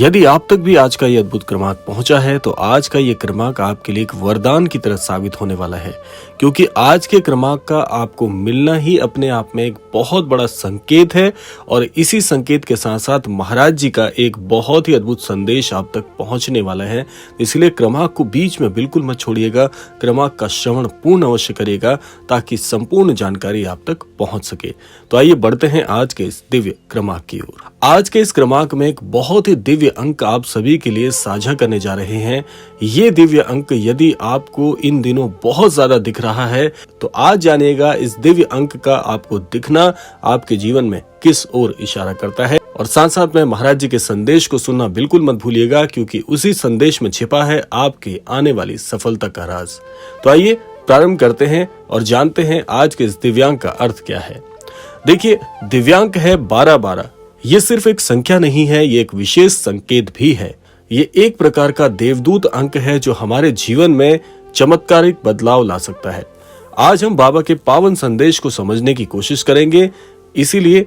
यदि आप तक भी आज का ये अद्भुत क्रमांक पहुंचा है तो आज का ये क्रमांक आपके लिए एक वरदान की तरह साबित होने वाला है, क्योंकि आज के क्रमांक का आपको मिलना ही अपने आप में एक बहुत बड़ा संकेत है। और इसी संकेत के साथ साथ महाराज जी का एक बहुत ही अद्भुत संदेश आप तक पहुंचने वाला है। इसलिए क्रमांक को बीच में बिल्कुल मत छोड़िएगा, क्रमांक का श्रवण पूर्ण अवश्य करिएगा ताकि संपूर्ण जानकारी आप तक पहुंच सके। तो आइए बढ़ते हैं आज के इस दिव्य क्रमांक की ओर। आज के इस क्रमांक में एक बहुत ही दिव्य अंक आप सभी के लिए साझा करने जा रहे हैं। ये दिव्य अंक यदि आपको इन दिनों बहुत ज्यादा दिख रहा है तो आज जानिएगा इस दिव्य अंक का आपको दिखना आपके जीवन में किस ओर इशारा करता है। और साथ साथ में महाराज जी के संदेश को सुनना बिल्कुल मत भूलिएगा, क्योंकि उसी संदेश में छिपा है आपके आने वाली सफलता का राज। तो आइए प्रारंभ करते हैं और जानते हैं आज के इस दिव्यांक का अर्थ क्या है। देखिए, दिव्यांक है 12-12। ये सिर्फ एक संख्या नहीं है, ये एक विशेष संकेत भी है। ये एक प्रकार का देवदूत अंक है जो हमारे जीवन में चमत्कारिक बदलाव ला सकता है। आज हम बाबा के पावन संदेश को समझने की कोशिश करेंगे। इसीलिए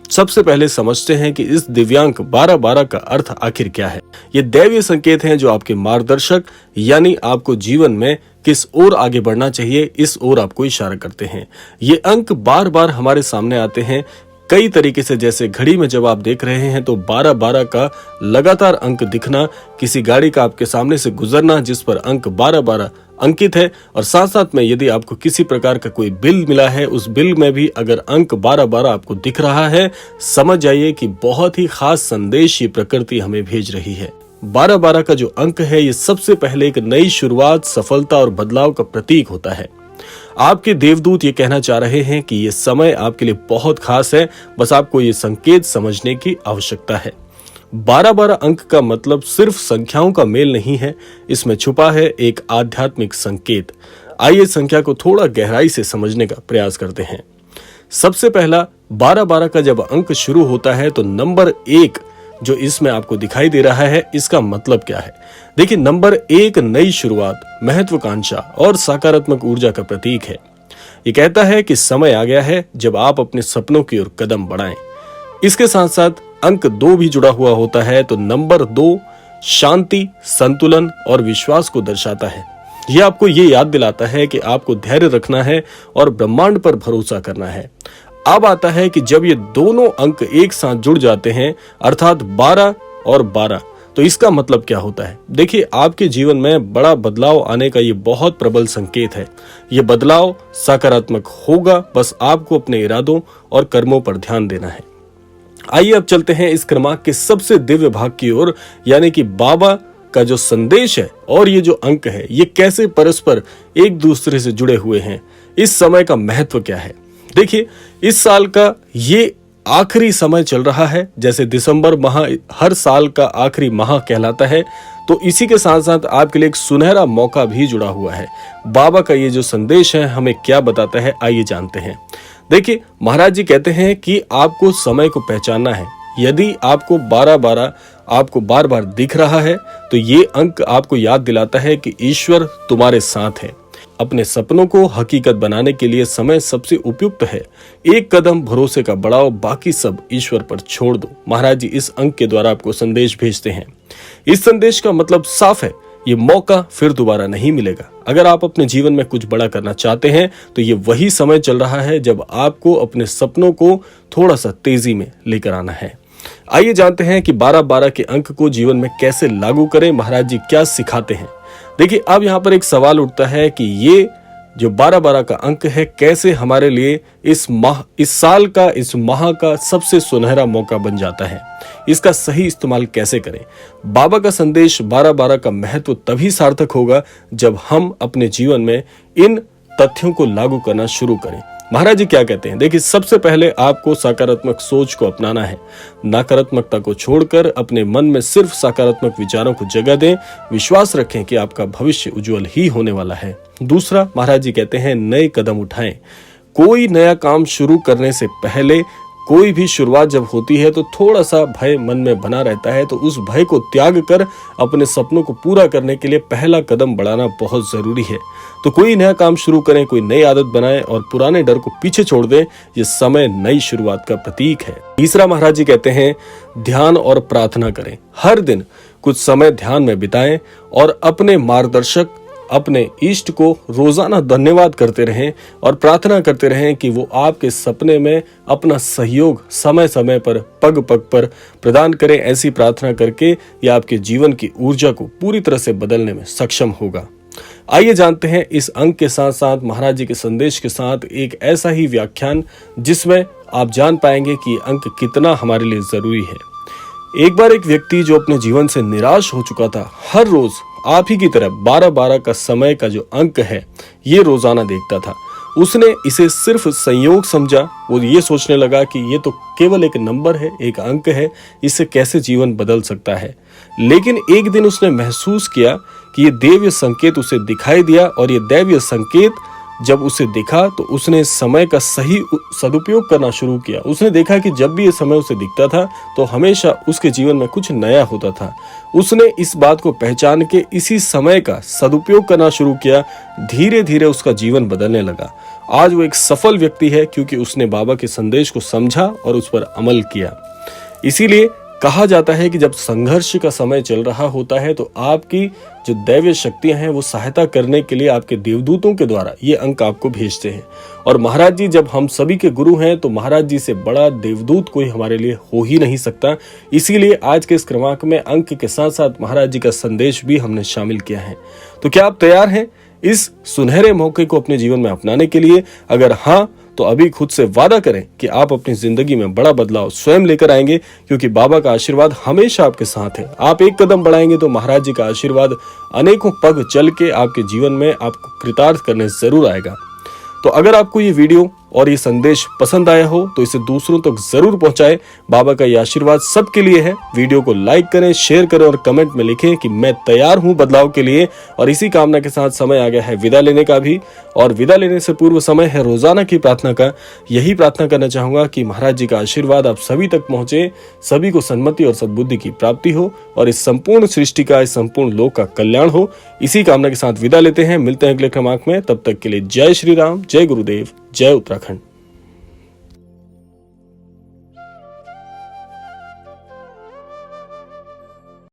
सबसे पहले समझते हैं कि इस दिव्यांक 12-12 का अर्थ आखिर क्या है। ये दैवीय संकेत हैं जो आपके मार्गदर्शक यानी आपको जीवन में किस ओर आगे बढ़ना चाहिए इस ओर आपको इशारा करते हैं। ये अंक बार बार हमारे सामने आते हैं कई तरीके से। जैसे घड़ी में जब आप देख रहे हैं तो 12-12 का लगातार अंक दिखना, किसी गाड़ी का आपके सामने से गुजरना जिस पर अंक 12-12 अंकित है, और साथ साथ में यदि आपको किसी प्रकार का कोई बिल मिला है उस बिल में भी अगर अंक 12-12 आपको दिख रहा है, समझ जाइए कि बहुत ही खास संदेश ये प्रकृति हमें भेज रही है। 12-12 का जो अंक है ये सबसे पहले एक नई शुरुआत, सफलता और बदलाव का प्रतीक होता है। आपके देवदूत ये कहना चाह रहे हैं कि ये समय आपके लिए बहुत खास है, बस आपको ये संकेत समझने की आवश्यकता है। 12-12 अंक का मतलब सिर्फ संख्याओं का मेल नहीं है, इसमें छुपा है एक आध्यात्मिक संकेत। आइए संख्या को थोड़ा गहराई से समझने का प्रयास करते हैं। सबसे पहला 12-12 का जब अंक शुरू होता है तो नंबर 1 जो इसमें आपको दिखाई दे रहा है, इसका मतलब क्या है। देखिए, नंबर 1 नई शुरुआत, महत्वाकांक्षा और सकारात्मक ऊर्जा का प्रतीक है। ये कहता है कि समय आ गया है जब आप अपने सपनों की ओर कदम बढ़ाएं। इसके साथ साथ अंक 2 भी जुड़ा हुआ होता है, तो नंबर 2 शांति, संतुलन और विश्वास को दर्शाता है। यह आपको ये याद दिलाता है कि आपको धैर्य रखना है और ब्रह्मांड पर भरोसा करना है। अब आता है कि जब ये दोनों अंक एक साथ जुड़ जाते हैं, अर्थात 12 और 12, तो इसका मतलब क्या होता है। देखिए, आपके जीवन में बड़ा बदलाव आने का ये बहुत प्रबल संकेत है। ये बदलाव सकारात्मक होगा, बस आपको अपने इरादों और कर्मों पर ध्यान देना है। आइए अब चलते हैं इस क्रमांक के सबसे दिव्य भाग की ओर, यानी कि बाबा का जो संदेश है और ये जो अंक है ये कैसे परस्पर एक दूसरे से जुड़े हुए हैं। इस समय का महत्व क्या है। देखिए, इस साल का ये आखिरी समय चल रहा है। जैसे दिसंबर माह हर साल का आखिरी माह कहलाता है, तो इसी के साथ साथ आपके लिए एक सुनहरा मौका भी जुड़ा हुआ है। बाबा का ये जो संदेश है हमें क्या बताता है, आइए जानते हैं। देखिए, महाराज जी कहते हैं कि आपको समय को पहचानना है। यदि आपको 12-12 आपको बार बार दिख रहा है तो ये अंक आपको याद दिलाता है कि ईश्वर तुम्हारे साथ है। अपने सपनों को हकीकत बनाने के लिए समय सबसे उपयुक्त है। एक कदम भरोसे का बढ़ाओ, बाकी सब ईश्वर पर छोड़ दो। महाराज जी इस अंक के द्वारा आपको संदेश भेजते हैं। इस संदेश का मतलब साफ है, ये मौका फिर दोबारा नहीं मिलेगा। अगर आप अपने जीवन में कुछ बड़ा करना चाहते हैं तो ये वही समय चल रहा है जब आपको अपने सपनों को थोड़ा सा तेजी में लेकर आना है। आइए जानते हैं कि 12-12 के अंक को जीवन में कैसे लागू करें, महाराज जी क्या सिखाते हैं। देखिए, अब यहाँ पर एक सवाल उठता है कि ये जो 12-12 का अंक है कैसे हमारे लिए इस साल का, इस माह का सबसे सुनहरा मौका बन जाता है। इसका सही इस्तेमाल कैसे करें। बाबा का संदेश 12-12 का महत्व तभी सार्थक होगा जब हम अपने जीवन में इन तथ्यों को लागू करना शुरू करें। महाराज जी क्या कहते हैं। देखिए, सबसे पहले आपको सकारात्मक सोच को अपनाना है। नकारात्मकता को छोड़कर अपने मन में सिर्फ सकारात्मक विचारों को जगह दें। विश्वास रखें कि आपका भविष्य उज्जवल ही होने वाला है। दूसरा, महाराज जी कहते हैं नए कदम उठाएं। कोई नया काम शुरू करने से पहले कोई भी शुरुआत जब होती है तो थोड़ा सा भय मन में बना रहता है, तो उस भय को त्याग कर अपने सपनों को पूरा करने के लिए पहला कदम बढ़ाना बहुत जरूरी है। तो कोई नया काम शुरू करें, कोई नई आदत बनाएं और पुराने डर को पीछे छोड़ दें। ये समय नई शुरुआत का प्रतीक है। तीसरा, महाराज जी कहते हैं ध्यान और प्रार्थना करें। हर दिन कुछ समय ध्यान में बिताएं और अपने मार्गदर्शक, अपने इष्ट को रोजाना धन्यवाद करते रहें और प्रार्थना करते रहें कि वो आपके सपने में अपना सहयोग समय समय पर, पग पग पर प्रदान करें। ऐसी प्रार्थना करके ये आपके जीवन की ऊर्जा को पूरी तरह से बदलने में सक्षम होगा। आइए जानते हैं इस अंक के साथ साथ महाराज जी के संदेश के साथ एक ऐसा ही व्याख्यान जिसमें आप जान पाएंगे कि अंक कितना हमारे लिए जरूरी है। एक बार एक व्यक्ति जो अपने जीवन से निराश हो चुका था, हर रोज आप ही की तरह 12-12 का समय का जो अंक है ये रोजाना देखता था। उसने इसे सिर्फ संयोग समझा। वो ये सोचने लगा कि ये तो केवल एक नंबर है, एक अंक है, इससे कैसे जीवन बदल सकता है। लेकिन एक दिन उसने महसूस किया कि ये दैवीय संकेत उसे दिखाई दिया और ये दैवीय संकेत जब उसे दिखा तो उसने समय का सही सदुपयोग करना शुरू किया। उसने देखा कि जब भी ये समय उसे दिखता था तो हमेशा उसके जीवन में कुछ नया होता था। उसने इस बात को पहचान के इसी समय का सदुपयोग करना शुरू किया। धीरे धीरे उसका जीवन बदलने लगा। आज वो एक सफल व्यक्ति है क्योंकि उसने बाबा के संदेश को समझा और उस पर अमल किया। इसीलिए कहा जाता है कि जब संघर्ष का समय चल रहा होता है तो आपकी जो दैवीय शक्तियां हैं वो सहायता करने के लिए आपके देवदूतों के द्वारा ये अंक आपको भेजते हैं। और महाराज जी जब हम सभी के गुरु हैं तो महाराज जी से बड़ा देवदूत कोई हमारे लिए हो ही नहीं सकता। इसीलिए आज के इस क्रमांक में अंक के साथ साथ महाराज जी का संदेश भी हमने शामिल किया है। तो क्या आप तैयार हैं इस सुनहरे मौके को अपने जीवन में अपनाने के लिए? अगर हाँ तो अभी खुद से वादा करें कि आप अपनी जिंदगी में बड़ा बदलाव स्वयं लेकर आएंगे, क्योंकि बाबा का आशीर्वाद हमेशा आपके साथ है। आप एक कदम बढ़ाएंगे तो महाराज जी का आशीर्वाद अनेकों पग चल के आपके जीवन में आपको कृतार्थ करने जरूर आएगा। तो अगर आपको ये वीडियो और ये संदेश पसंद आया हो तो इसे दूसरों तक जरूर पहुंचाएं। बाबा का ये आशीर्वाद सबके लिए है। वीडियो को लाइक करें, शेयर करें और कमेंट में लिखें कि मैं तैयार हूं बदलाव के लिए। और इसी कामना के साथ समय आ गया है विदा लेने का भी, और विदा लेने से पूर्व समय है रोजाना की प्रार्थना का। यही प्रार्थना करना चाहूंगा कि महाराज जी का आशीर्वाद आप सभी तक पहुंचे, सभी को सन्मति और सद्बुद्धि की प्राप्ति हो और इस संपूर्ण सृष्टि का, इस संपूर्ण लोक का कल्याण हो। इसी कामना के साथ विदा लेते हैं। मिलते हैं अगले क्रमांक में। तब तक के लिए जय श्री राम, जय गुरुदेव, जय उत्तराखंड।